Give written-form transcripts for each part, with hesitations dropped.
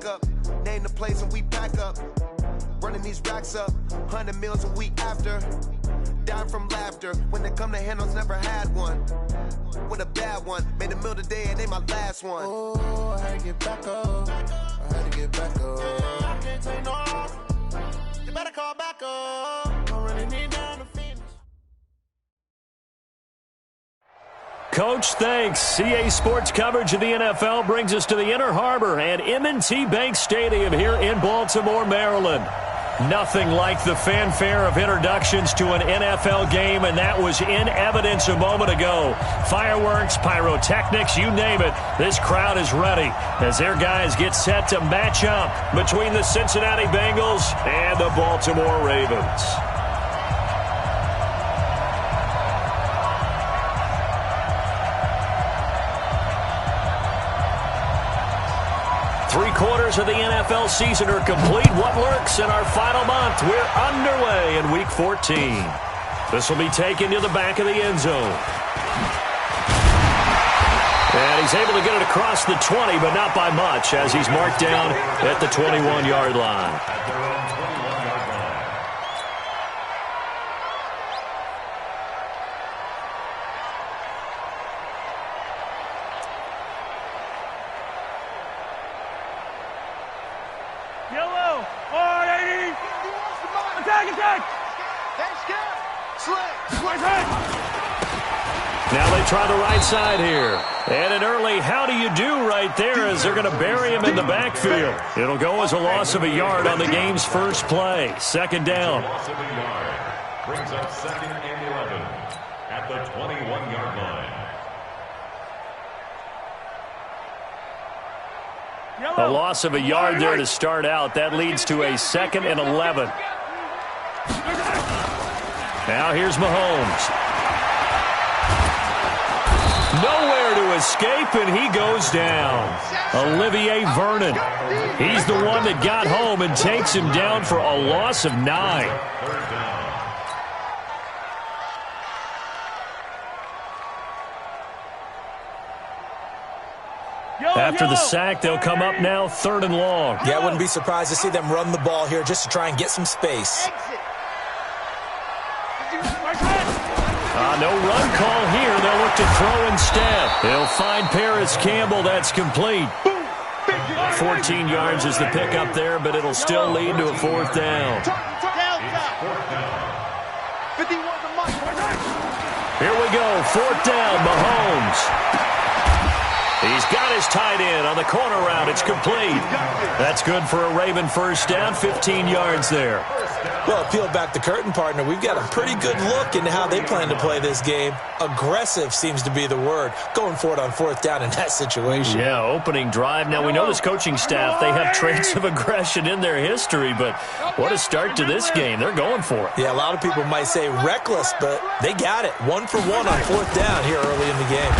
up. Name the place and we pack up. Running these racks up. 100 meals a week after. Dying from laughter. When they come to handles, never had one. With a bad one. Made a meal today and ain't my last one. Oh, I had to get back up. I had to get back up. I can't take no off. You better call back up. I really need down to finish. Coach, thanks. CA Sports coverage of the NFL brings us to the Inner Harbor and M&T Bank Stadium here in Baltimore, Maryland. Nothing like the fanfare of introductions to an NFL game, and that was in evidence a moment ago. Fireworks, pyrotechnics, you name it. This crowd is ready as their guys get set to match up between the Cincinnati Bengals and the Baltimore Ravens. Three-quarters of the NFL season are complete. What lurks in our final month? We're underway in Week 14. This will be taken to the back of the end zone. And he's able to get it across the 20, but not by much, as he's marked down at the 21-yard line. Now they try the right side here. And an early how do you do right there as they're going to bury him in the backfield. It'll go as a loss of a yard on the game's first play. Second down. Loss of a yard brings up 2nd and 11 at the 21-yard line. A loss of a yard there to start out. That leads to a 2nd and 11. Now here's Mahomes. Nowhere to escape, and he goes down. Olivier Vernon. He's the one that got home and takes him down for a loss of 9. After the sack, they'll come up now 3rd and long. Yeah, I wouldn't be surprised to see them run the ball here just to try and get some space. No run call here. They'll look to throw instead. They'll find Paris Campbell. That's complete. 14 yards is the pickup there, but it'll still lead to a 4th down. Here we go. 4th down, Mahomes. He's got his tight end on the corner route. It's complete. That's good for a Raven first down. 15 yards there. Well, peel back the curtain, partner. We've got a pretty good look into how they plan to play this game. Aggressive seems to be the word. Going for it on 4th down in that situation. Yeah, opening drive. Now, we know this coaching staff, they have traits of aggression in their history, but what a start to this game. They're going for it. Yeah, a lot of people might say reckless, but they got it. 1 for 1 on 4th down here early in the game.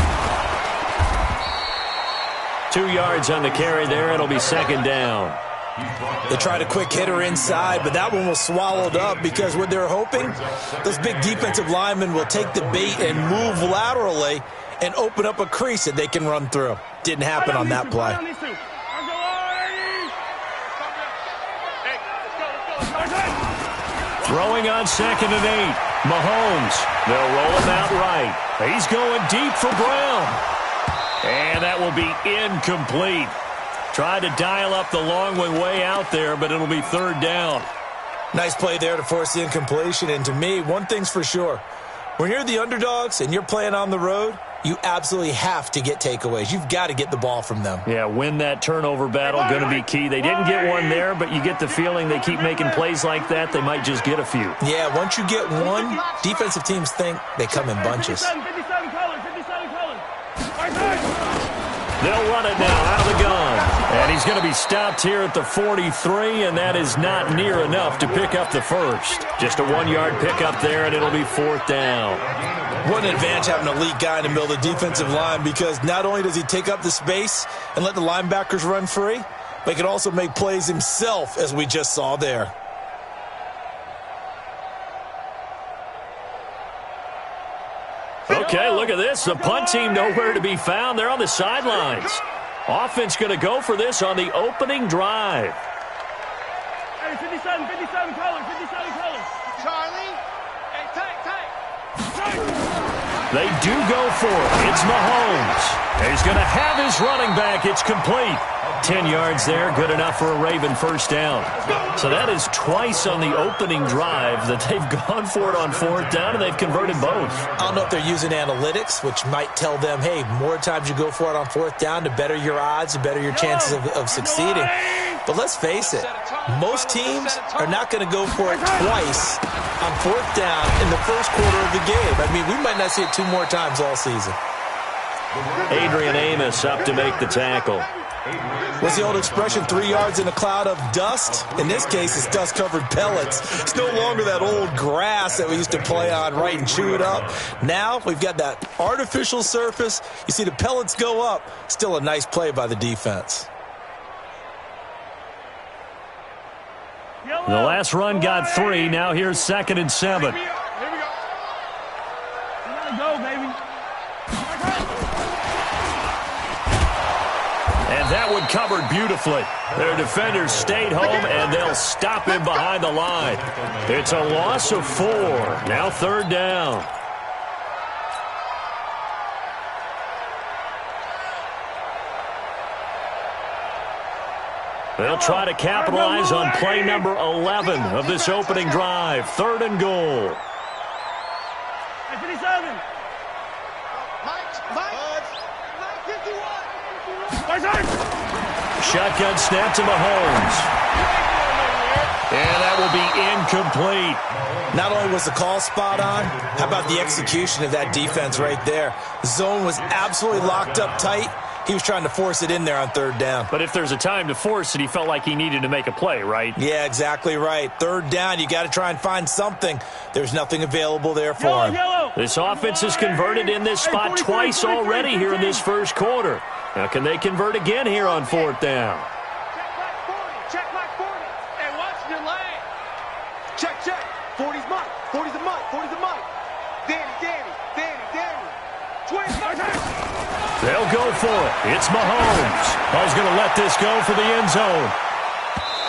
2 yards on the carry there. It'll be 2nd down. They tried a quick hitter inside, but that one was swallowed up because what they're hoping, those big defensive linemen will take the bait and move laterally and open up a crease that they can run through. Didn't happen on that play. Throwing on 2nd and 8. Mahomes. They'll roll him out right. He's going deep for Brown. And that will be incomplete. Tried to dial up the long one way out there, but it'll be 3rd down. Nice play there to force the incompletion. And to me, one thing's for sure. When you're the underdogs and you're playing on the road, you absolutely have to get takeaways. You've got to get the ball from them. Yeah, win that turnover battle, going to be key. They didn't get one there, but you get the feeling they keep making plays like that, they might just get a few. Yeah, once you get one, defensive teams think they come in bunches. They'll run it now out of the gun. And he's going to be stopped here at the 43, and that is not near enough to pick up the first. Just a 1-yard pickup there, and it'll be 4th down. What an advantage having an elite guy in the middle of the defensive line, because not only does he take up the space and let the linebackers run free, but he can also make plays himself, as we just saw there. Okay, look at this. The punt team nowhere to be found. They're on the sidelines. Offense going to go for this on the opening drive. Hey, 57 colors. Charlie. Hey, tight. They do go for it. It's Mahomes. He's going to have his running back. It's complete. 10 yards there, good enough for a Raven first down. So that is twice on the opening drive that they've gone for it on fourth down, and they've converted both. I don't know if they're using analytics, which might tell them, hey, more times you go for it on fourth down, the better your odds, the better your chances of succeeding. But let's face it, most teams are not going to go for it twice on fourth down in the first quarter of the game. I mean, we might not see it 2 more times all season. Adrian Amos up to make the tackle. What's the old expression, 3 yards in a cloud of dust? In this case, it's dust-covered pellets. It's no longer that old grass that we used to play on, right, and chew it up. Now we've got that artificial surface. You see the pellets go up. Still a nice play by the defense. The last run got 3. Now here's 2nd and 7. Here we go. You gotta go, baby. And that one covered beautifully. Their defenders stayed home, and they'll stop him behind the line. It's a loss of 4. Now 3rd down. They'll try to capitalize on play number 11 of this opening drive. 3rd and goal. Hey, 57. Shotgun snap to Mahomes. And that will be incomplete. Not only was the call spot on, how about the execution of that defense right there? The zone was absolutely locked up tight. He was trying to force it in there on 3rd down. But if there's a time to force it, he felt like he needed to make a play, right? Yeah, exactly right. 3rd down, you got to try and find something. There's nothing available there for him. This offense has converted in this spot twice already here in this first quarter. Now, can they convert again here on 4th down? Check back 40. Hey, watch your lane. Check. 40's mine. 40's a mine. 40's a mine. Danny. 20. They'll go for it. It's Mahomes. He's going to let this go for the end zone.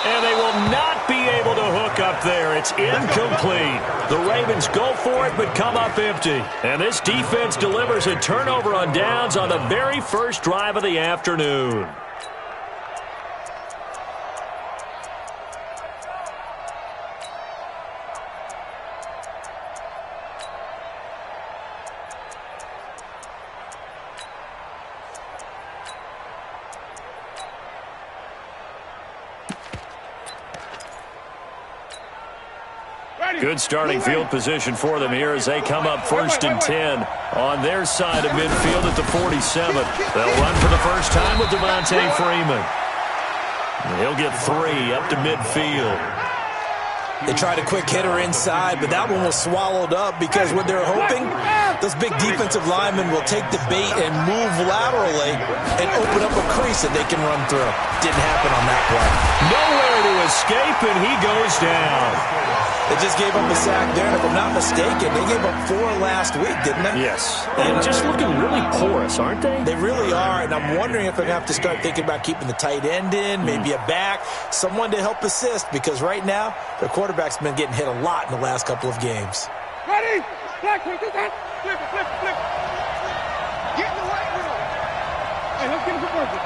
And they will not be able to hook up there. It's incomplete. The Ravens go for it but come up empty. And this defense delivers a turnover on downs on the very first drive of the afternoon. Good starting field position for them here as they come up 1st and 10 on their side of midfield at the 47. They'll run for the first time with Devontae Freeman. He'll get 3 up to midfield. They tried a quick hitter inside, but that one was swallowed up because what they're hoping, those big defensive linemen will take the bait and move laterally and open up a crease that they can run through. Didn't happen on that play. Nowhere to escape, and he goes down. They just gave up a sack there, and if I'm not mistaken, they gave up 4 last week, didn't they? Yes. And just looking really porous, aren't they? They really are, and I'm wondering if they're going to have to start thinking about keeping the tight end in, maybe a back, someone to help assist, because right now, their quarterback's been getting hit a lot in the last couple of games. Ready? Black, flip it. Get in the right room. Hey, let's get it for Burger.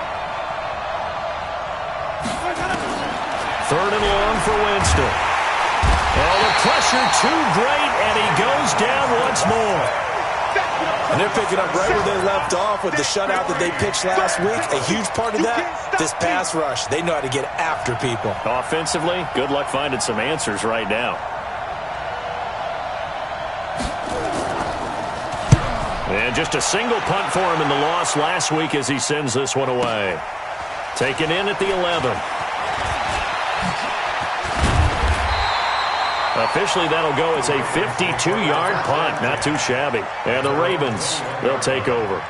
3rd and long for Winston. Oh, the pressure too great, and he goes down once more. And they're picking up right where they left off with the shutout that they pitched last week. A huge part of that, this pass rush. They know how to get after people. Offensively, good luck finding some answers right now. And just a single punt for him in the loss last week as he sends this one away. Taken in at the 11. Officially, that'll go as a 52-yard punt. Not too shabby. And the Ravens, they'll take over.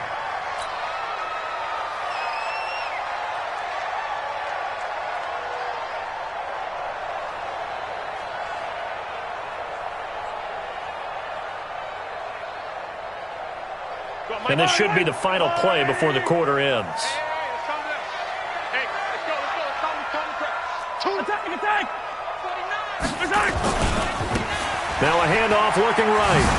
And this should be the final play before the quarter ends. Now a handoff looking right.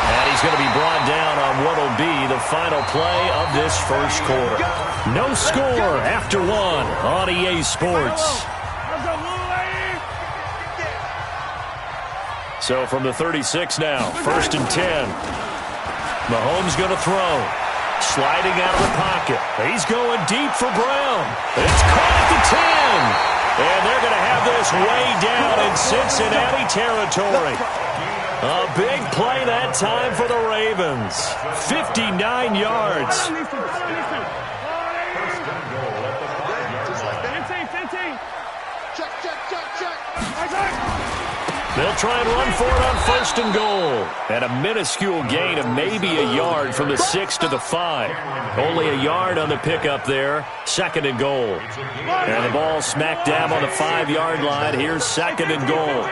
And he's going to be brought down on what will be the final play of this first quarter. No score after one on EA Sports. So from the 36 now, 1st and 10. Mahomes going to throw. Sliding out of the pocket. He's going deep for Brown. It's caught at the 10. And they're going to have this way down in Cincinnati territory. A big play that time for the Ravens. 59 yards. They'll try and run for it on 1st and goal. And a minuscule gain of maybe a yard from the 6 to the 5. Only a yard on the pickup there. 2nd and goal. And the ball smack dab on the 5-yard line. Here's 2nd and goal.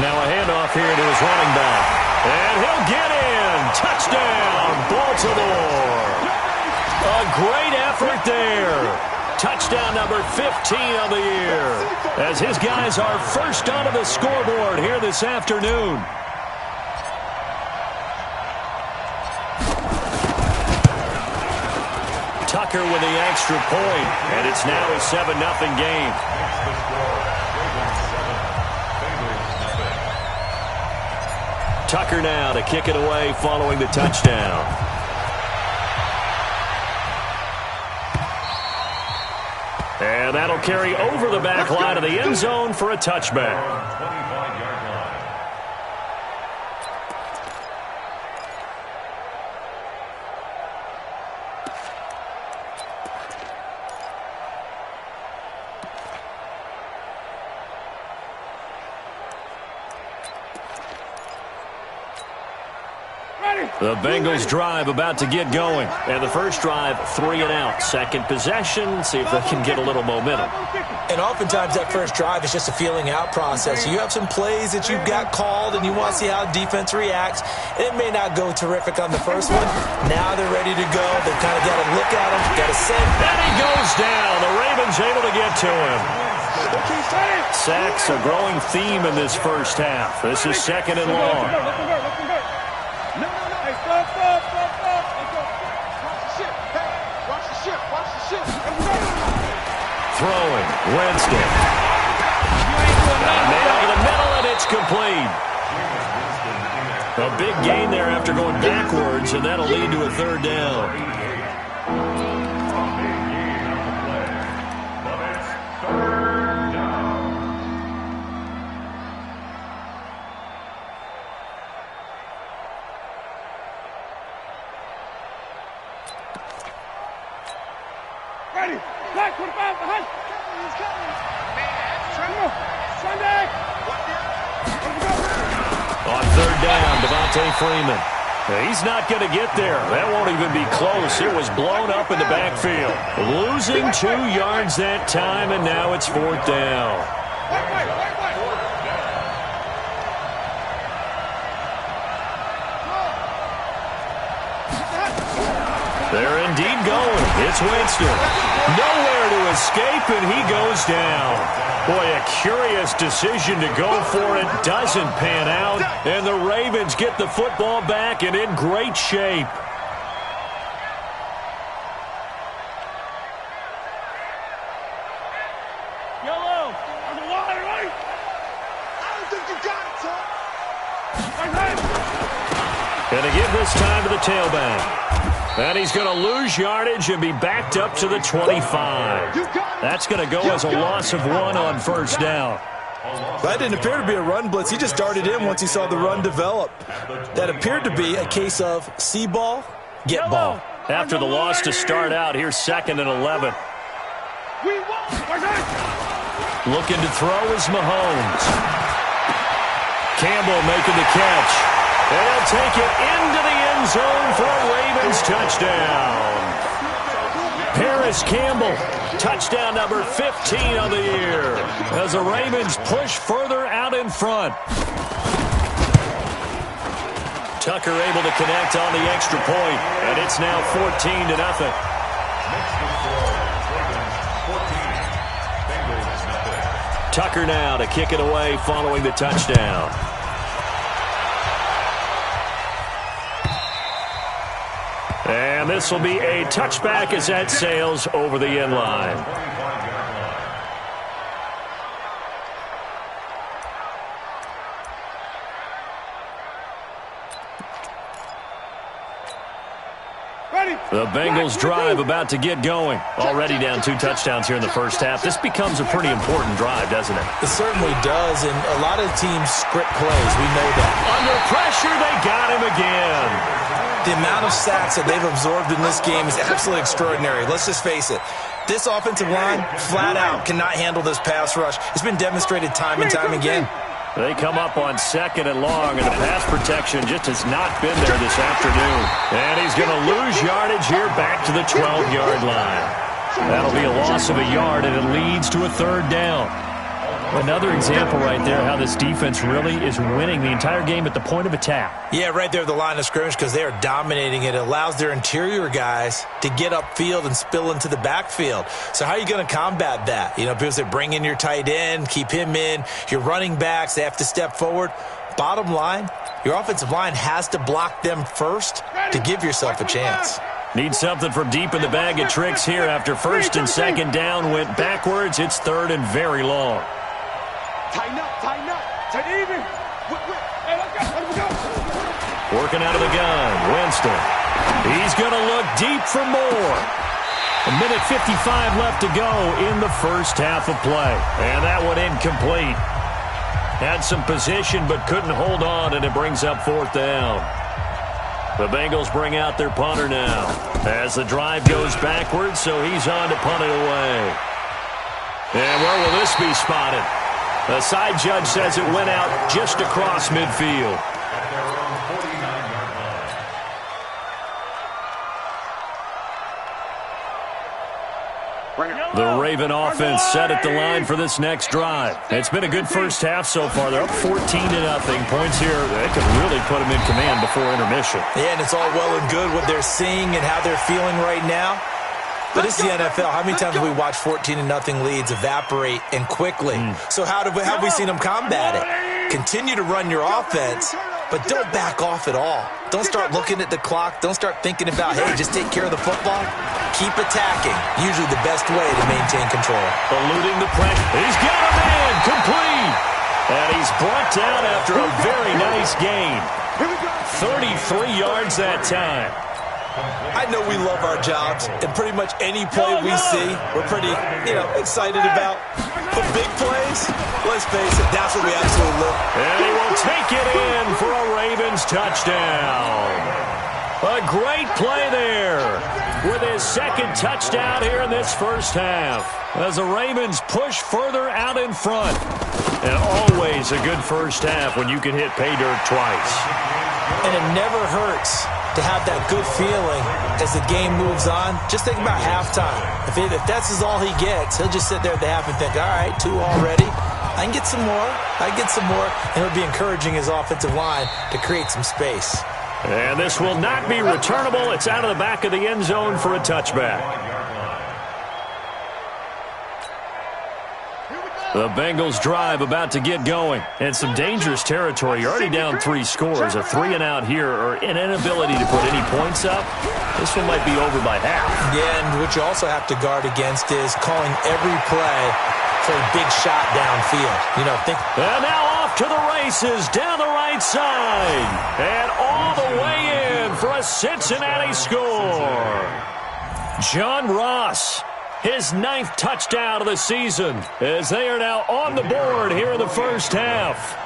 Now a handoff here to his running back. And he'll get in. Touchdown, Baltimore. A great effort there. Touchdown number 15 of the year. As his guys are first onto the scoreboard here this afternoon. Tucker with the extra point. And it's now a 7-0 game. Tucker now to kick it away following the touchdown. And that'll carry over the back line of the end zone for a touchback. 25-yard line. The Bengals drive about to get going. And the first drive, 3 and out. Second possession, see if they can get a little momentum. And oftentimes that first drive is just a feeling out process. You have some plays that you've got called and you want to see how defense reacts. It may not go terrific on the first one. Now they're ready to go. They've kind of got to look at him, got to send. And he goes down. The Ravens able to get to him. Sacks, a growing theme in this first half. This is 2nd and long. Throwing, Winston. Man over the middle, and it's complete. A big gain there after going backwards, and that'll lead to a 3rd down. On 3rd down, Freeman. He's not going to get there. That won't even be close. It was blown up in the backfield. Losing 2 yards that time, and now it's 4th down. They're indeed going. It's Winston. Nowhere to escape, and he goes down. Boy, a curious decision to go for it. Doesn't pan out, and the Ravens get the football back and in great shape. Yellow, on the line, right? I don't think you got it, son. And to give this time to the tailback. And he's going to lose yardage and be backed up to the 25. That's going to go as a loss of 1 on 1st down. That didn't appear to be a run blitz. He just darted in once he saw the run develop. That appeared to be a case of see ball, get ball. After the loss to start out, here's 2nd and 11. Looking to throw is Mahomes. Campbell making the catch. And he'll take it into the end zone for a Ravens touchdown. Paris Campbell, touchdown number 15 of the year, as the Ravens push further out in front. Tucker able to connect on the extra point, and it's now 14-0. Tucker now to kick it away following the touchdown. And this will be a touchback as that sails over the end line. The Bengals drive about to get going. Already down 2 touchdowns here in the first half. This becomes a pretty important drive, doesn't it? It certainly does, and a lot of teams script plays. We know that. Under pressure, they got him again. The amount of sacks that they've absorbed in this game is absolutely extraordinary. Let's just face it. This offensive line, flat out, cannot handle this pass rush. It's been demonstrated time and time again. They come up on 2nd and long, and the pass protection just has not been there this afternoon. And he's going to lose yardage here back to the 12-yard line. That'll be a loss of a yard, and it leads to a 3rd down. Another example right there how this defense really is winning the entire game at the point of attack. Yeah, right there at the line of scrimmage because they are dominating it. It allows their interior guys to get upfield and spill into the backfield. So how are you going to combat that? You know, people say bring in your tight end, keep him in. Your running backs, they have to step forward. Bottom line, your offensive line has to block them first to give yourself a chance. Need something from deep in the bag of tricks here after 1st and 2nd down went backwards. It's 3rd and very long. Tighten up, tighten up, tighten even. Hey, let's go. Working out of the gun, Winston. He's going to look deep for more. 1:55 left to go in the first half of play. And that one incomplete. Had some position but couldn't hold on, and it brings up 4th down. The Bengals bring out their punter now as the drive goes backwards, so he's on to punt it away. And where will this be spotted? The side judge says it went out just across midfield. The Raven offense set at the line for this next drive. It's been a good first half so far. They're up 14-0. Points here, they could really put them in command before intermission. Yeah, and it's all well and good what they're seeing and how they're feeling right now. But it's the NFL. How many times have we watched 14-0 leads evaporate and quickly? So how have we seen them combat it? Continue to run your offense, but don't back off at all. Don't start looking at the clock. Don't start thinking about, hey, just take care of the football. Keep attacking. Usually the best way to maintain control. Eluding the pressure. He's got a man. Complete. And he's brought down after a very nice gain. 33 yards that time. I know we love our jobs, and pretty much any play we see, we're pretty, excited about. But big plays, let's face it, that's what we absolutely love. And he will take it in for a Ravens touchdown. A great play there with his 2nd touchdown here in this first half as the Ravens push further out in front. And always a good first half when you can hit pay dirt twice. And it never hurts to have that good feeling as the game moves on. Just think about halftime. If that's all he gets, he'll just sit there at the half and think, all right, 2 already. I can get some more. And it'll be encouraging his offensive line to create some space. And this will not be returnable. It's out of the back of the end zone for a touchback. The Bengals drive about to get going. And some dangerous territory. You're already down 3 scores. A 3-and-out here or an inability to put any points up. This one might be over by half. Yeah, and what you also have to guard against is calling every play for a big shot downfield. And now off to the races down the right side. And all the way in for a Cincinnati score. John Ross. His 9th touchdown of the season as they are now on the board here in the first half.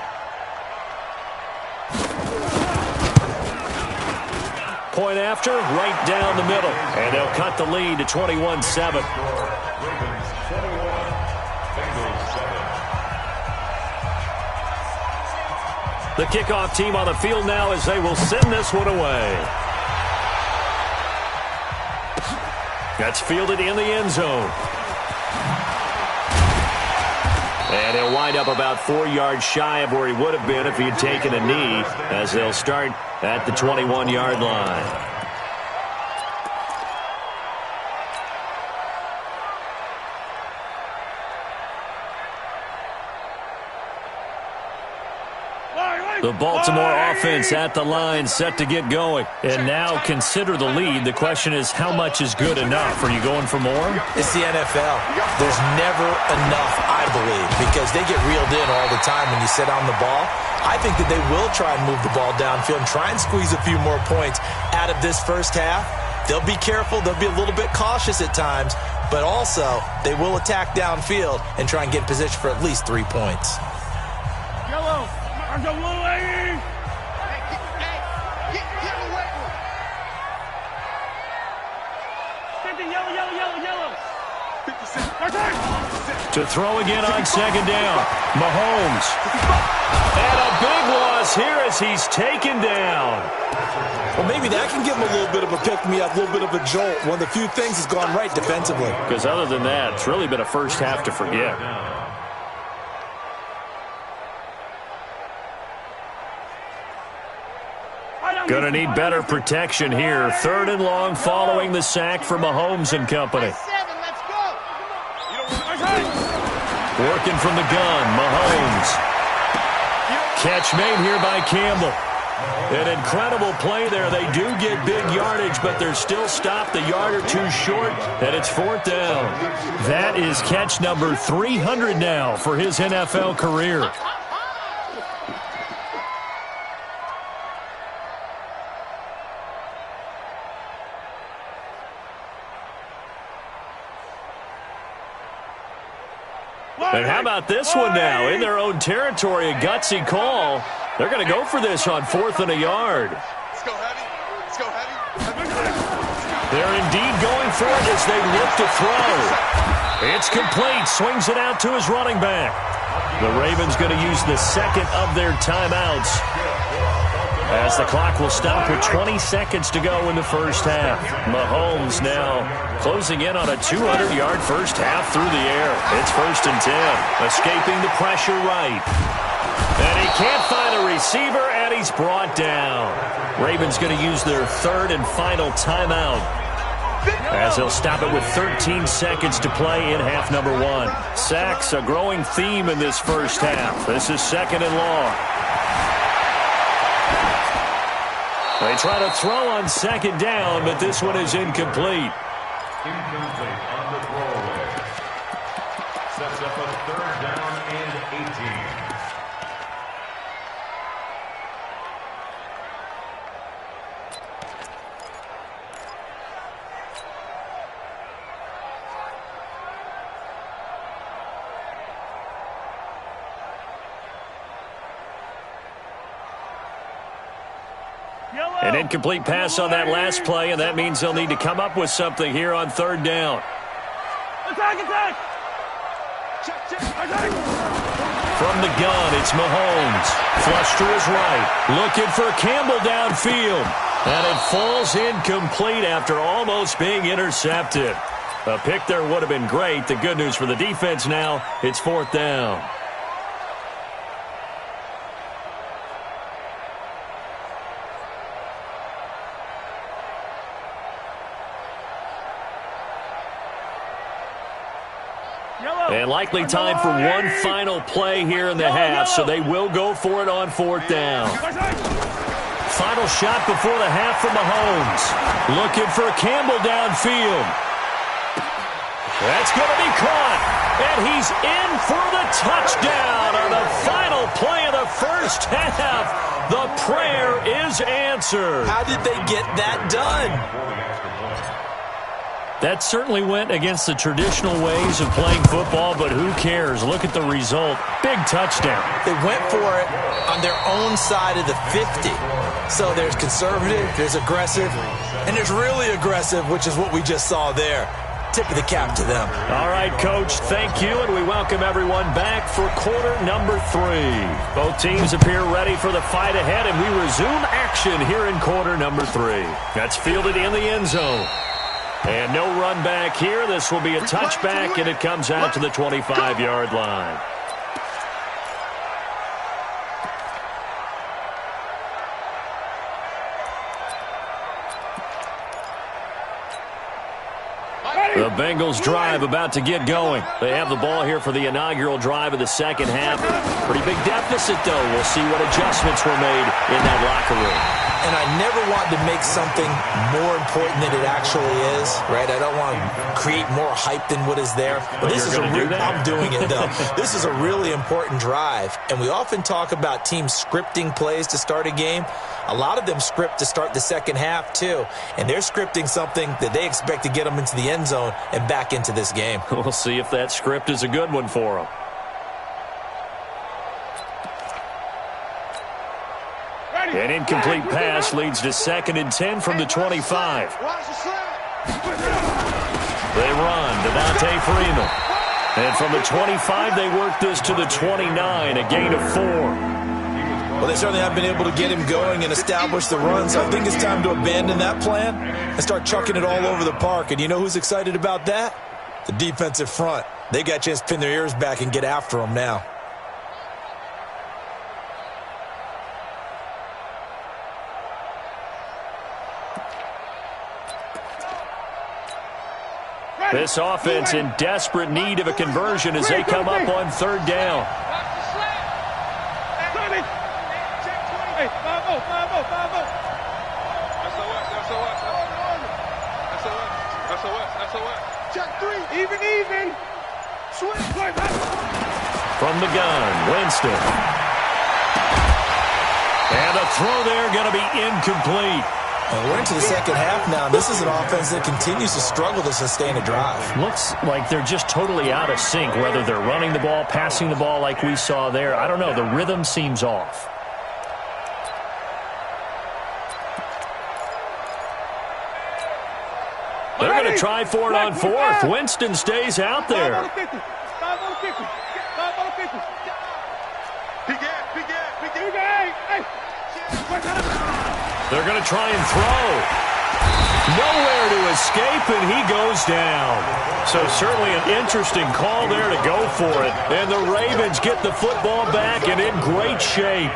Point after, right down the middle. And they'll cut the lead to 21-7. The kickoff team on the field now as they will send this one away. That's fielded in the end zone. And he'll wind up about 4 yards shy of where he would have been if he had taken a knee as they'll start at the 21-yard line. The Baltimore offense at the line, set to get going. And now consider the lead. The question is, how much is good enough? Are you going for more? It's the NFL. There's never enough, I believe, because they get reeled in all the time when you sit on the ball. I think that they will try and move the ball downfield and try and squeeze a few more points out of this first half. They'll be careful. They'll be a little bit cautious at times, but also they will attack downfield and try and get in position for at least 3 points. Yellow. There's a little lady. Get away. Yellow. 50 To throw again on second down. Mahomes. And a big loss here as he's taken down. Well, maybe that can give him a little bit of a pick-me-up, a little bit of a jolt. One of the few things has gone right defensively. Because other than that, it's really been a first half to forget. Going to need better protection here. 3rd and long following the sack for Mahomes and company. Working from the gun, Mahomes. Catch made here by Campbell. An incredible play there. They do get big yardage, but they're still stopped a yard or two short, and it's 4th down. That is catch number 300 now for his NFL career. And how about this one now? In their own territory, a gutsy call. They're going to go for this on 4th and a yard. Let's go heavy. They're indeed going for it as they look to throw. It's complete. Swings it out to his running back. The Ravens going to use the second of their timeouts, as the clock will stop with 20 seconds to go in the first half. Mahomes now closing in on a 200-yard first half through the air. It's 1st and 10. Escaping the pressure right. And he can't find a receiver, and he's brought down. Ravens going to use their 3rd and final timeout, as they'll stop it with 13 seconds to play in half number 1. Sacks, a growing theme in this first half. This is 2nd and long. They try to throw on 2nd down, but this one is incomplete. Incomplete on the throwaway. Sets up a 3rd down and 18. An incomplete pass on that last play, and that means they'll need to come up with something here on 3rd down. Attack! From the gun, it's Mahomes. Flush to his right. Looking for Campbell downfield. And it falls incomplete after almost being intercepted. A pick there would have been great. The good news for the defense now, it's 4th down. And likely time for one final play here in the half, so they will go for it on 4th down. Final shot before the half for Mahomes. Looking for Campbell downfield. That's going to be caught. And he's in for the touchdown on the final play of the first half. The prayer is answered. How did they get that done? That certainly went against the traditional ways of playing football, but who cares? Look at the result. Big touchdown. They went for it on their own side of the 50. So there's conservative, there's aggressive, and there's really aggressive, which is what we just saw there. Tip of the cap to them. All right, Coach, thank you, and we welcome everyone back for quarter number 3. Both teams appear ready for the fight ahead, and we resume action here in quarter number 3. That's fielded in the end zone. And no run back here. This will be a touchback, and it comes out to the 25-yard line. The The Bengals drive about to get going. They have the ball here for the inaugural drive of the second half. Pretty big deficit, though. We'll see what adjustments were made in that locker room. And I never want to make something more important than it actually is, right? I don't want to create more hype than what is there. But this is I'm doing it, though. This is a really important drive. And we often talk about teams scripting plays to start a game. A lot of them script to start the second half, too. And they're scripting something that they expect to get them into the end zone and back into this game. We'll see if that script is a good one for them. An incomplete pass leads to 2nd and 10 from the 25. They run. Devontae Freeman. And from the 25, they work this to the 29, a gain of 4. Well, they certainly have been able to get him going and establish the run, so I think it's time to abandon that plan and start chucking it all over the park. And you know who's excited about that? The defensive front. They got a chance to pin their ears back and get after him now. This offense in desperate need of a conversion as they come up on 3rd down. Even. From the gun, Winston. And a throw there going to be incomplete. Well, we're into the second half now. This is an offense that continues to struggle to sustain a drive. Looks like they're just totally out of sync, whether they're running the ball, passing the ball like we saw there. I don't know. The rhythm seems off. They're going to try for it on 4th. Winston stays out there. They're going to try and throw. Nowhere to escape, and he goes down. So certainly an interesting call there to go for it. And the Ravens get the football back and in great shape.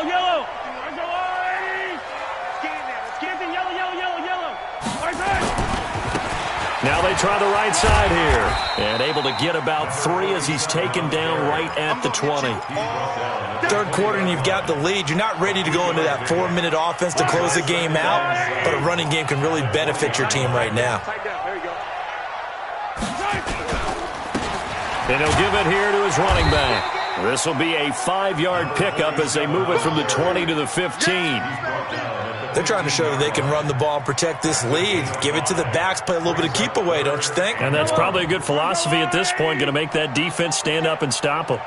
Yellow. Now they try the right side here. And able to get about 3 as he's taken down right at the 20. 3rd quarter and you've got the lead. You're not ready to go into that 4-minute offense to close the game out, but a running game can really benefit your team right now. And he'll give it here to his running back. This will be a 5-yard pickup as they move it from the 20 to the 15. They're trying to show that they can run the ball and protect this lead. Give it to the backs, play a little bit of keep away, don't you think? And that's probably a good philosophy at this point, going to make that defense stand up and stop them.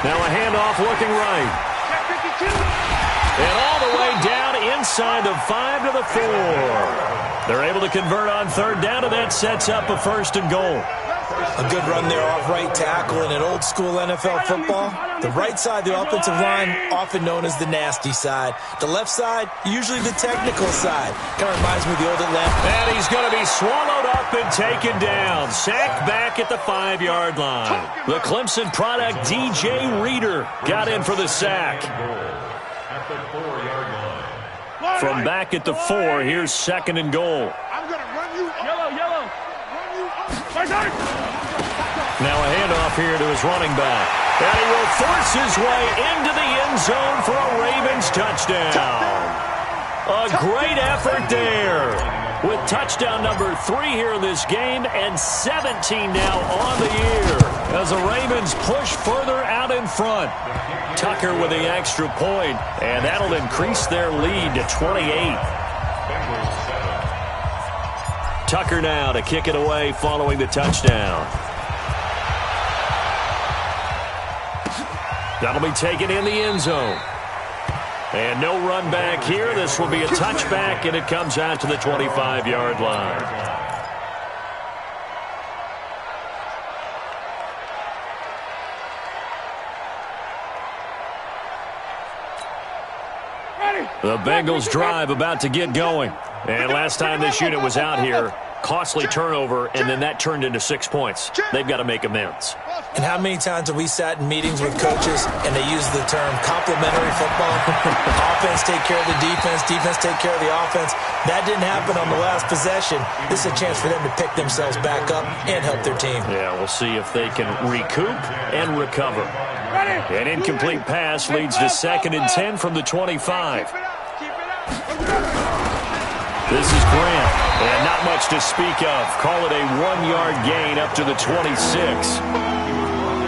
Now a handoff looking right. And all the way down inside the 5 to the 4. They're able to convert on 3rd down, and that sets up a 1st and goal. A good run there off right tackle in an old-school NFL football. The right side, the offensive line, often known as the nasty side. The left side, usually the technical side. Kind of reminds me of the old Atlanta. And he's going to be swallowed up and taken down. Sacked back at the 5-yard line. The Clemson product, DJ Reader, got in for the sack. From back at the 4, here's 2nd and goal. I'm going to run you. Yellow. Run you up. Now a handoff here to his running back. And he will force his way into the end zone for a Ravens touchdown. A great effort there. With touchdown number 3 here in this game and 17 now on the year. As the Ravens push further out in front. Tucker with the extra point, and that'll increase their lead to 28. Tucker now to kick it away following the touchdown. That'll be taken in the end zone. And no run back here. This will be a touchback, and it comes out to the 25-yard line. The Bengals drive about to get going. And last time this unit was out here, Costly turnover, and then that turned into 6 points. They've got to make amends. And how many times have we sat in meetings with coaches and they use the term complementary football? Offense take care of the defense, defense take care of the offense. That didn't happen on the last possession. This is a chance for them to pick themselves back up and help their team. Yeah, we'll see if they can recoup and recover. An incomplete pass leads to 2nd and 10 from the 25. This is Grant, and not much to speak of. Call it a 1-yard gain up to the 26.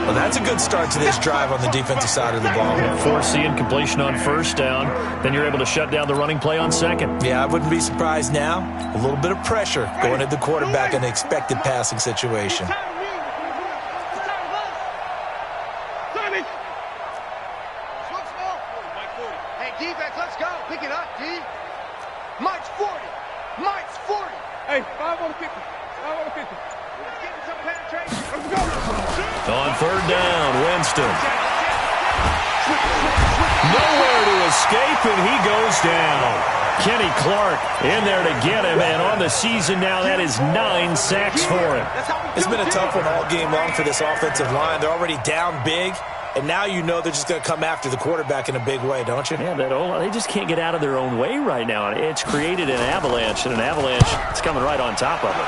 Well, that's a good start to this drive on the defensive side of the ball. Force the incompletion on 1st down. Then you're able to shut down the running play on 2nd. Yeah, I wouldn't be surprised now. A little bit of pressure going at the quarterback in an expected passing situation. Hey, defense, let's go. Pick it up, D. Mike's 40. Mike's 40. Hey, 5 on the 50. 5 on the 50. Let's get some penetration. Let's go. On 3rd down, Winston. Nowhere to escape, and he goes down. Kenny Clark in there to get him, and on the season now, that is 9 sacks for him. It's been a tough one all game long for this offensive line. They're already down big, and now you know they're just going to come after the quarterback in a big way, don't you? Yeah, they just can't get out of their own way right now. It's created an avalanche, and an avalanche is coming right on top of it.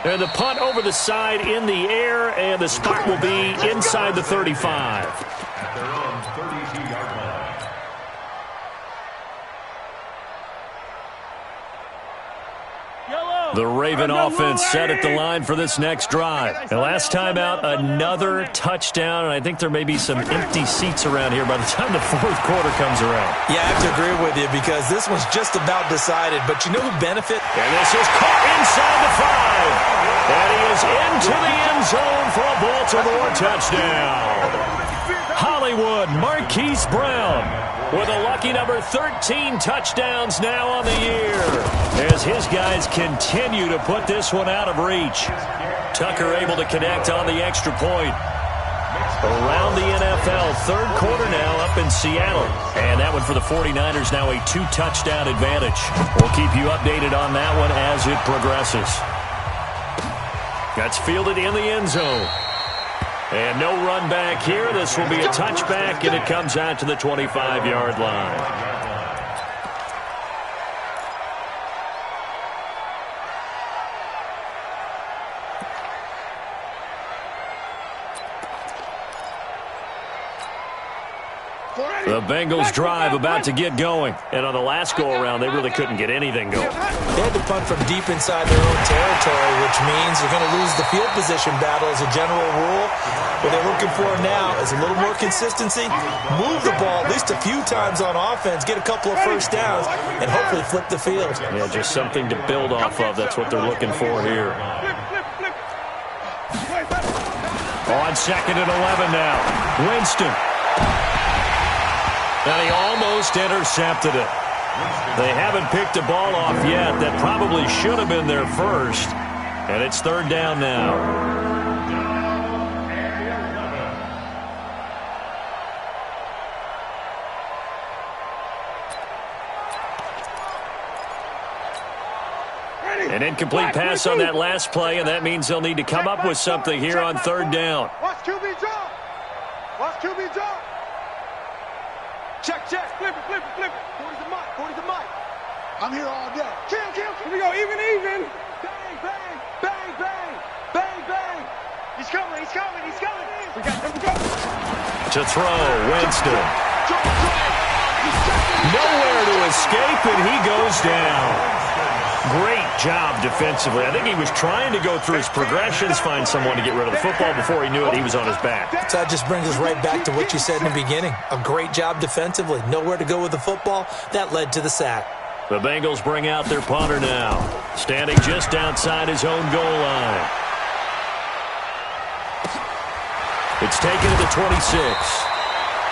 And the punt over the side in the air, and the spot will be inside the 35. They're on 32-yard line. The Raven offense set at the line for this next drive. And last time out, another touchdown, and I think there may be some empty seats around here by the time the 4th quarter comes around. Yeah, I have to agree with you because this one's just about decided. But you know who benefit? And this is caught inside the 5. And he is into the end zone for a Baltimore touchdown. Hollywood Marquise Brown with a lucky number 13 touchdowns now on the year as his guys continue to put this one out of reach. Tucker able to connect on the extra point. Around the NFL, 3rd quarter now up in Seattle. And that one for the 49ers, now a 2-touchdown advantage. We'll keep you updated on that one as it progresses. That's fielded in the end zone. And no run back here. This will be a touchback, and it comes out to the 25-yard line. The Bengals drive about to get going. And on the last go-around, they really couldn't get anything going. They had to punt from deep inside their own territory, which means they're going to lose the field position battle as a general rule. What they're looking for now is a little more consistency, move the ball at least a few times on offense, get a couple of 1st downs, and hopefully flip the field. Yeah, just something to build off of. That's what they're looking for here. On 2nd and 11 now. Winston. And he almost intercepted it. They haven't picked a ball off yet. That probably should have been their first. And it's 3rd down now. An incomplete pass on that last play, and that means they'll need to come up with something here on 3rd down. Watch QB drop. Watch QB drop. Check, check. Flip it, flip it, flip it. 40's the mic, 40's the mic. I'm here all day. Kill, kill, kill. Here we go, even, even. Bang, bang, bang, bang, bang, bang. He's coming, he's coming, he's coming. We got him, go. To throw, Winston. Nowhere to escape, and he goes down. Great job defensively. I think he was trying to go through his progressions, find someone to get rid of the football. Before he knew it, he was on his back. So that just brings us right back to what you said in the beginning. A great job defensively. Nowhere to go with the football. That led to the sack. The Bengals bring out their punter now, standing just outside his own goal line. It's taken to the 26.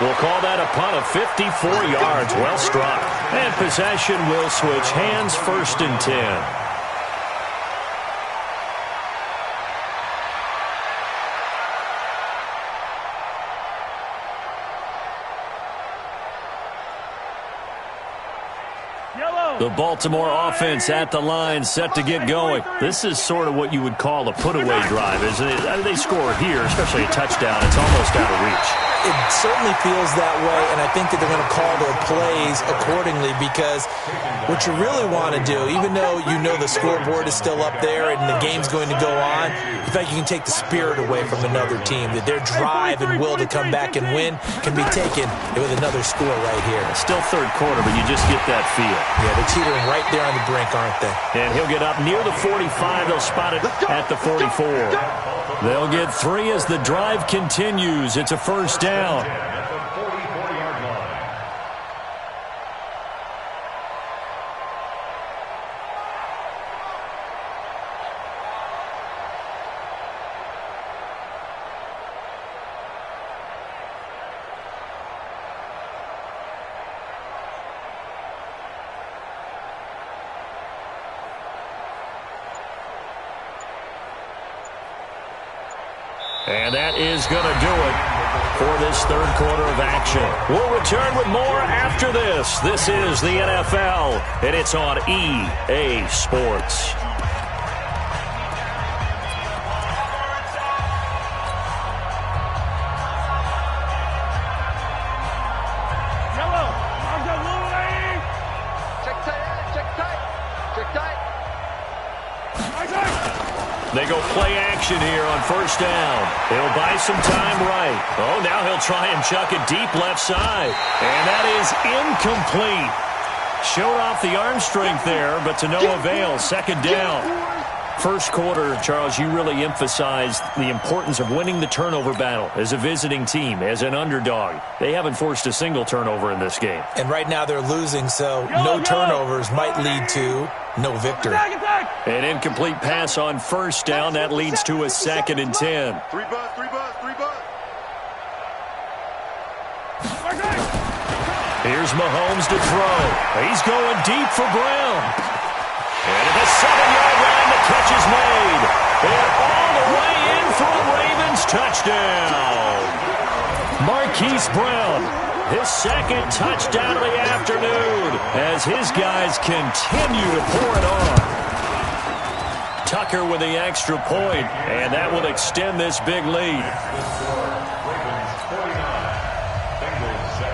We'll call that a punt of 54 yards. Well struck. And possession will switch hands, 1st and 10. The Baltimore offense at the line, set to get going. This is sort of what you would call a put-away drive, isn't it? I mean, they score here, especially a touchdown. It's almost out of reach. It certainly feels that way, and I think that they're going to call their plays accordingly, because what you really want to do, even though you know the scoreboard is still up there and the game's going to go on, you think you can take the spirit away from another team, that their drive and will to come back and win can be taken with another score right here. Still third quarter, but you just get that feel. Yeah, they're teetering right there on the brink, aren't they? And he'll get up near the 45. They'll spot it at the 44. They'll get 3 as the drive continues. It's a first down. At the 44-yard line. And that is going to do it for this third quarter of action. We'll return with more after this. This is the NFL, and it's on EA Sports. They go play action here on first down. He'll buy some time right. Oh, now he'll try and chuck it deep left side. And that is incomplete. Showed off the arm strength there, but to no avail. Second down. First quarter, Charles, you really emphasized the importance of winning the turnover battle as a visiting team, as an underdog. They haven't forced a single turnover in this game. And right now they're losing, so no turnovers might lead to no victory. An incomplete pass on first down. That leads to a 2nd and 10. Three buzz. Here's Mahomes to throw. He's going deep for Brown. And at the 7-yard line, the catch is made. And all the way in for a Ravens touchdown. Marquise Brown, his 2nd touchdown of the afternoon, as his guys continue to pour it on. Tucker with the extra point, and that will extend this big lead. Ravens 49, Bengals 7.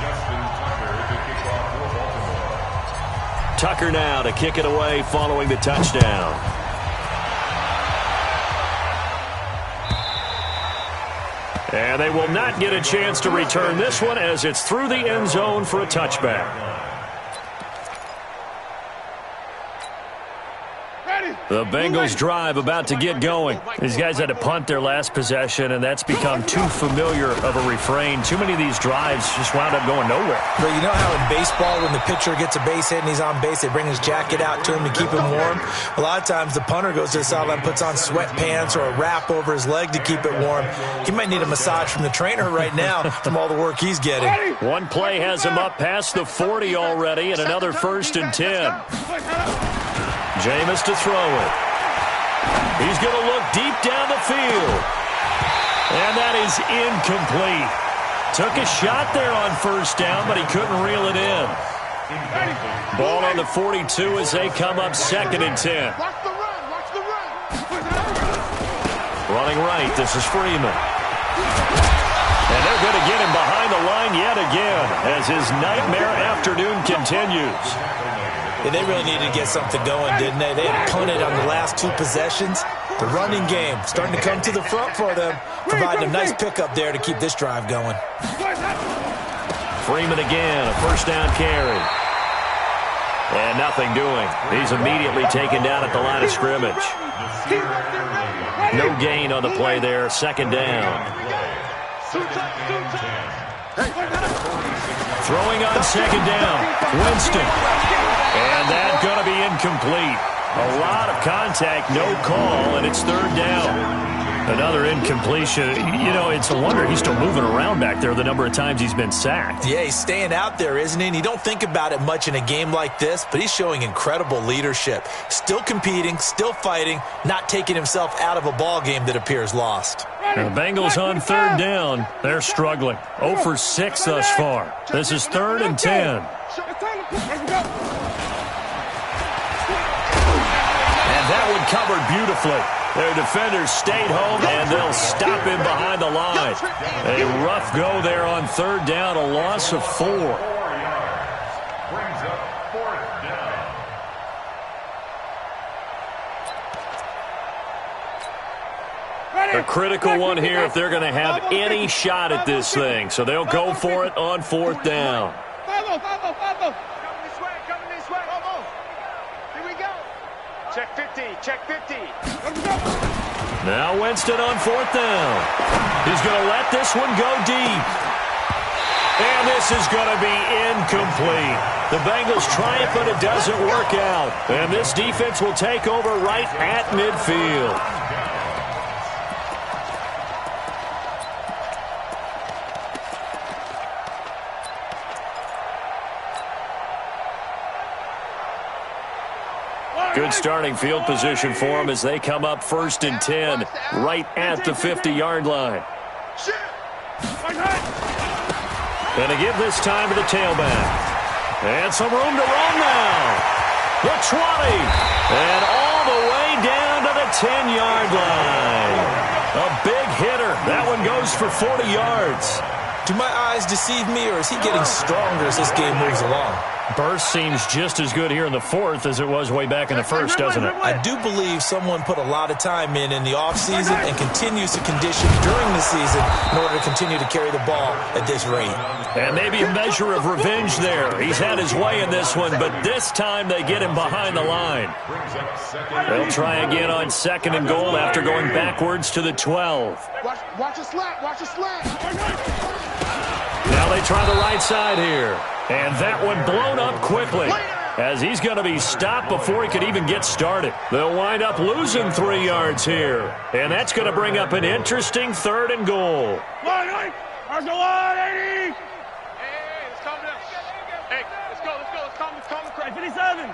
Justin Tucker to kick off for Baltimore. Tucker now to kick it away following the touchdown. And they will not get a chance to return this one, as it's through the end zone for a touchback. The Bengals drive about to get going. These guys had to punt their last possession, and that's become too familiar of a refrain. Too many of these drives just wound up going nowhere. But you know how in baseball, when the pitcher gets a base hit and he's on base, they bring his jacket out to him to keep him warm? A lot of times the punter goes to the sideline, puts on sweatpants or a wrap over his leg to keep it warm. He might need a massage from the trainer right now from all the work he's getting. One play has him up past the 40 already, and another 1st and 10. Jameis to throw it. He's going to look deep down the field. And that is incomplete. Took a shot there on first down, but he couldn't reel it in. Ball on the 42 as they come up 2nd and 10. Running right, this is Freeman. And they're going to get him behind the line yet again as his nightmare afternoon continues. Yeah, they really needed to get something going, didn't they? They had punted on the last 2 possessions. The running game starting to come to the front for them, providing a nice pickup there to keep this drive going. Freeman again, a first down carry. And nothing doing. He's immediately taken down at the line of scrimmage. No gain on the play there, 2nd down. Throwing on 2nd down, Winston. And that's going to be incomplete. A lot of contact, no call, and it's 3rd down. Another incompletion. You know, it's a wonder he's still moving around back there the number of times he's been sacked. Yeah, he's staying out there, isn't he? And you don't think about it much in a game like this, but he's showing incredible leadership. Still competing, still fighting, not taking himself out of a ball game that appears lost. The Bengals on third down. They're struggling. 0 for 6 thus far. This is 3rd and 10. And that one covered beautifully. Their defenders stayed home, and they'll stop him behind the line. A rough go there on 3rd down, a loss of 4. Brings up 4th down. A critical one here if they're going to have any shot at this thing. So they'll go for it on 4th down. Coming this way. Here we go. Check 50, check 50. Now Winston on 4th down. He's going to let this one go deep. And this is going to be incomplete. The Bengals triumph, but it doesn't work out. And this defense will take over right at midfield. Good starting field position for them as they come up 1st and 10, right at the 50-yard line. And to give this time to the tailback. And some room to roam now. The 20. And all the way down to the 10-yard line. A big hitter. That one goes for 40 yards. Do my eyes deceive me, or is he getting stronger as this game moves along? Burst seems just as good here in the 4th as it was way back in the 1st, doesn't it? I do believe someone put a lot of time in the offseason and continues to condition during the season in order to continue to carry the ball at this rate. And maybe a measure of revenge there. He's had his way in this one, but this time they get him behind the line. They'll try again on 2nd and goal after going backwards to the 12. Watch a slant, watch a slant. Now they try the right side here. And that one blown up quickly as he's going to be stopped before he could even get started. They'll wind up losing 3 yards here. And that's going to bring up an interesting 3rd and goal. Hey, let's calm down. Hey, let's go. Let's calm down. 57.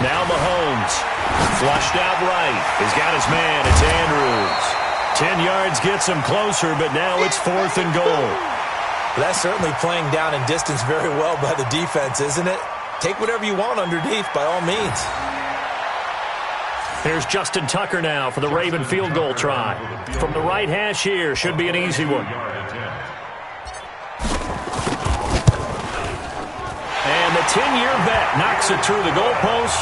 Now Mahomes. Flushed out right. He's got his man. It's Andrews. 10 yards gets him closer, but now it's 4th and goal. That's certainly playing down in distance very well by the defense, isn't it? Take whatever you want underneath, by all means. Here's Justin Tucker now for the Raven field goal try. From the right hash here, should be an easy one. And the 10-year vet knocks it through the goalpost.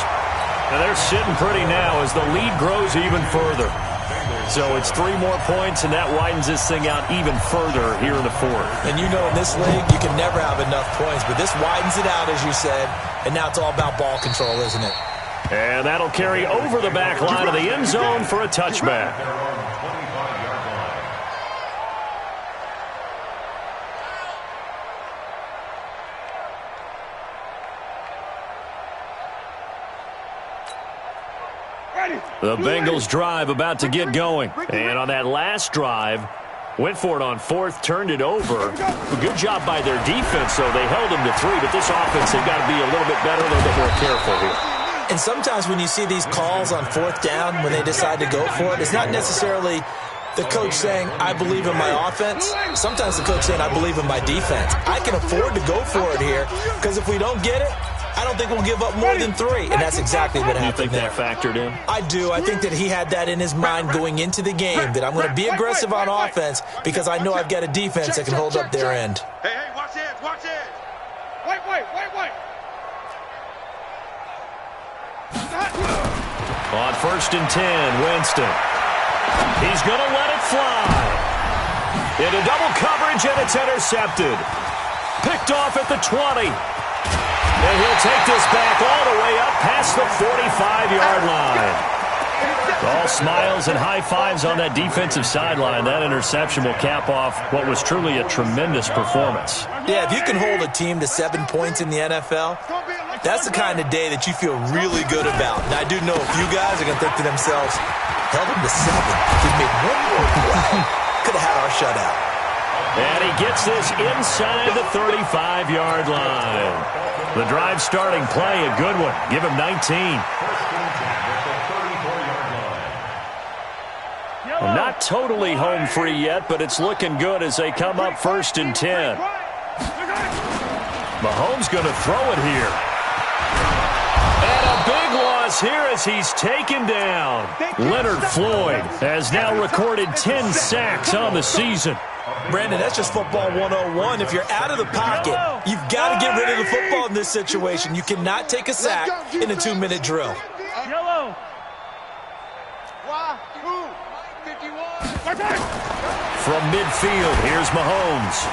And they're sitting pretty now as the lead grows even further. So it's 3 more points, and that widens this thing out even further here in the 4th. And you know in this league, you can never have enough points, but this widens it out, as you said, and now it's all about ball control, isn't it? And that'll carry over the back line of the end zone for a touchback. The Bengals drive about to get going. And on that last drive, went for it on 4th, turned it over. Good job by their defense, though. They held them to 3, but this offense, they've got to be a little bit better, a little bit more careful here. And sometimes when you see these calls on 4th down, when they decide to go for it, it's not necessarily the coach saying, I believe in my offense. Sometimes the coach saying, I believe in my defense. I can afford to go for it here, because if we don't get it, I don't think we'll give up more than 3, and that's exactly what happened. You think that factored in? I do. I think that he had that in his mind going into the game, that I'm going to be aggressive on offense because I know I've got a defense that can hold up their end. Hey, watch it, watch it. Wait. On 1st and 10, Winston. He's going to let it fly. Into double coverage, and it's intercepted. Picked off at the 20. And he'll take this back all the way up past the 45-yard line. All smiles and high fives on that defensive sideline. That interception will cap off what was truly a tremendous performance. Yeah, if you can hold a team to 7 points in the NFL, That's the kind of day that you feel really good about. And I do know a few guys are going to think to themselves, held him to 7. If we made one more play, could have had our shutout. And he gets this inside the 35-yard line. The drive starting play, a good one. Give him 19. Well, not totally home free yet, but it's looking good as they come up 1st and 10. Mahomes going to throw it here. And a big loss here as he's taken down. Leonard Floyd has now recorded 10 sacks on the season. Brandon, that's just football 101. If you're out of the pocket, you've got to get rid of the football in this situation. You cannot take a sack in a 2-minute drill. Yellow. From midfield, here's Mahomes.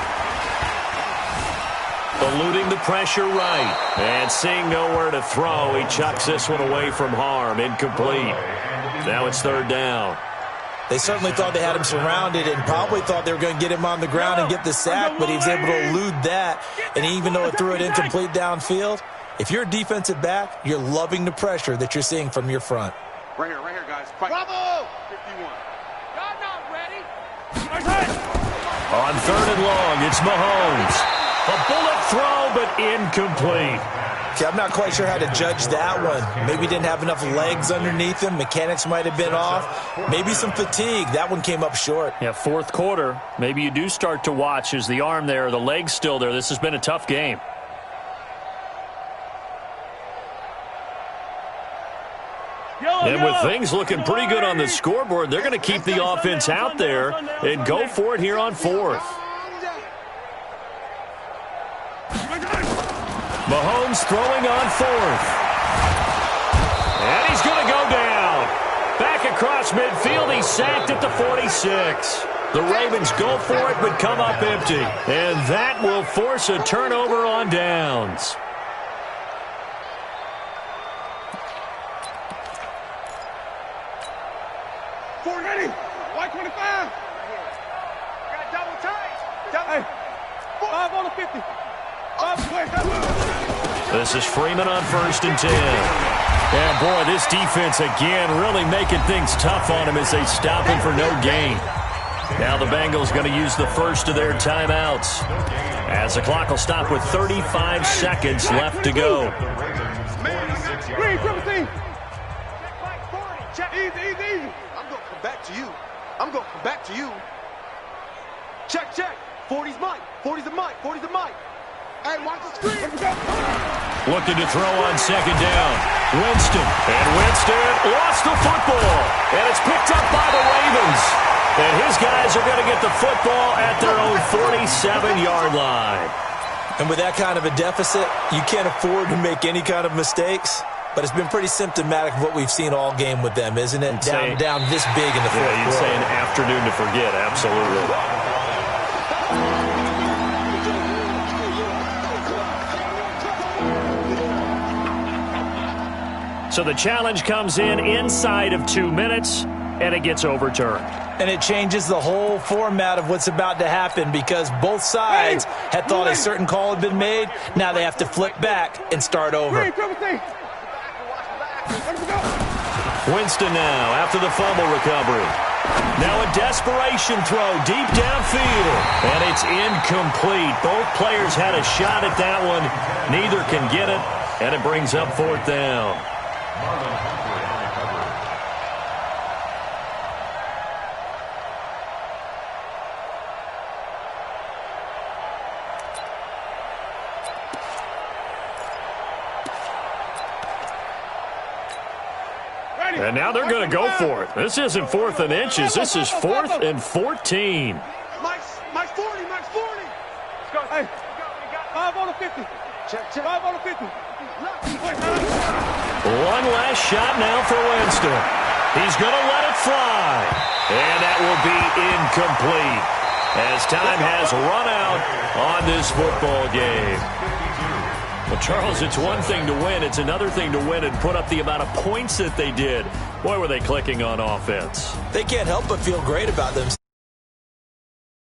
Eluding the pressure right. And seeing nowhere to throw, he chucks this one away from harm. Incomplete. Now it's 3rd down. They certainly thought they had him surrounded and probably thought they were going to get him on the ground and get the sack, but he was able to elude that. And even though it threw it incomplete downfield, if you're a defensive back, you're loving the pressure that you're seeing from your front. Right here, guys. Bravo! 51. Y'all not ready? On 3rd and long, it's Mahomes. A bullet throw, but incomplete. Okay, I'm not quite sure how to judge that one. Maybe didn't have enough legs underneath him. Mechanics might have been off. Maybe some fatigue. That one came up short. Yeah, 4th quarter. Maybe you do start to watch. Is the arm there, the leg's still there? This has been a tough game. And with things looking pretty good on the scoreboard, they're going to keep the offense out there and go for it here on 4th. Mahomes throwing on 4th. And he's going to go down. Back across midfield, he's sacked at the 46. The Ravens go for it but come up empty. And that will force a turnover on downs. White 25. Got double tight. Hey, 5 on the 50. This is Freeman on 1st and 10. And boy, this defense again really making things tough on him as they stop him for no gain. Now the Bengals going to use the first of their timeouts as the clock will stop with 35 seconds left to go. Green, 17. Easy. I'm going to come back to you. Check. 40's Mike. 40's the Mike. Hey, watch the screen. Looking to throw on 2nd down. Winston. And Winston lost the football. And it's picked up by the Ravens. And his guys are going to get the football at their own 47-yard line. And with that kind of a deficit, you can't afford to make any kind of mistakes. But it's been pretty symptomatic of what we've seen all game with them, isn't it? Down this big in the 4th quarter. Yeah, you'd say an afternoon to forget. Absolutely. So the challenge comes in inside of 2 minutes, and it gets overturned. And it changes the whole format of what's about to happen because both sides had thought a certain call had been made. Now they have to flip back and start over. Winston now after the fumble recovery. Now a desperation throw deep downfield. And it's incomplete. Both players had a shot at that one. Neither can get it. And it brings up 4th down. And now they're going to go for it. This isn't 4th and inches. This is 4th and 14. Mike's 40. Let's go. Hey, 5 on the 50. Check. 5 on the 50. One last shot now for Winston. He's going to let it fly. And that will be incomplete as time has run out on this football game. Well, Charles, it's one thing to win. It's another thing to win and put up the amount of points that they did. Boy, were they clicking on offense. They can't help but feel great about themselves.